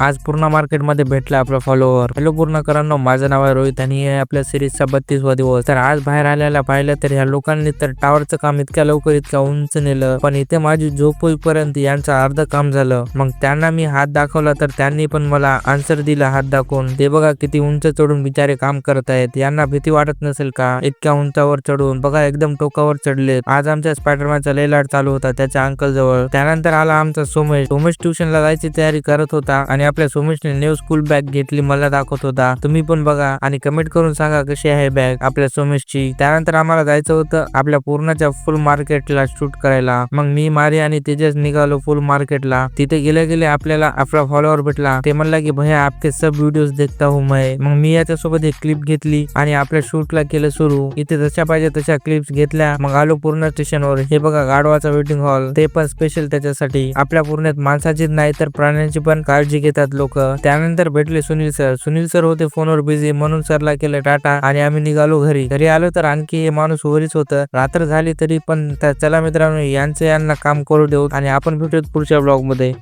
आज पूर्ण मार्केटमध्ये भेटला आपला फॉलोअर. हॅलो पूर्णकरांनो, माझं नाव आहे रोहित आणि हे आपल्या सिरीजचा 32वा दिवस. तर आज बाहेर आल्याला पाहिलं तर ह्या लोकांनी तर टावरचं काम इतक्या लवकर इतक्या उंच नेलं, पण इथे माझी झोप होईपर्यंत यांचं अर्ध काम झालं. मग त्यांना मी हात दाखवला तर त्यांनी पण मला आन्सर दिला हात दाखवून. ते बघा किती उंच चढून बिचारे काम करत आहेत. यांना भीती वाटत नसेल का इतक्या उंचावर चढून? बघा एकदम टोकावर चढले. आज आमच्या स्पायडरमॅनचा लय लाड चालू होता त्याच्या अंकल जवळ. त्यानंतर आला आमचा सोमेश. सोमेश ट्युशनला जायची तयारी करत होता आणि आपल्या सोमेशने न्यू स्कूल बॅग घेतली, मला दाखवत होता. तुम्ही पण बघा आणि कमेंट करून सांगा कशी आहे बॅग आपल्या सोमेशची. त्यानंतर आम्हाला जायचं होतं आपल्या पूर्णाच्या फुल मार्केटला शूट करायला. मग मी, मारी आणि तेजस निघालो फुल मार्केटला. तिथे गेले गेले आपल्याला आपला फॉलोअर भेटला. ते म्हणला की भैया आपके सब व्हिडिओज देखता हूं मैं. मग मी याच्यासोबत एक क्लिप घेतली आणि आपल्या शूटला केलं सुरू. इथे जशा पाहिजे तशा क्लिप्स घेतल्या. मग आलो पूर्ण स्टेशनवर. हे बघा गाढवाचा वेटिंग हॉल, ते पण स्पेशल त्याच्यासाठी. आपल्या पूर्णात माणसाचीच नाही तर प्राण्यांची पण काळजी घेतात लोक. त्यानंतर भेटले सुनील सर. सुनील सर होते फोनवर बिझी म्हणून सरला केलं टाटा आणि आम्ही निघालो घरी. घरी आलो तर आणखी हे माणूस वरीच होतं. रात्र झाली तरी पण चला मित्रांनो यांना काम करू देऊ आणि आपण भेटूत पुढच्या ब्लॉग मध्ये.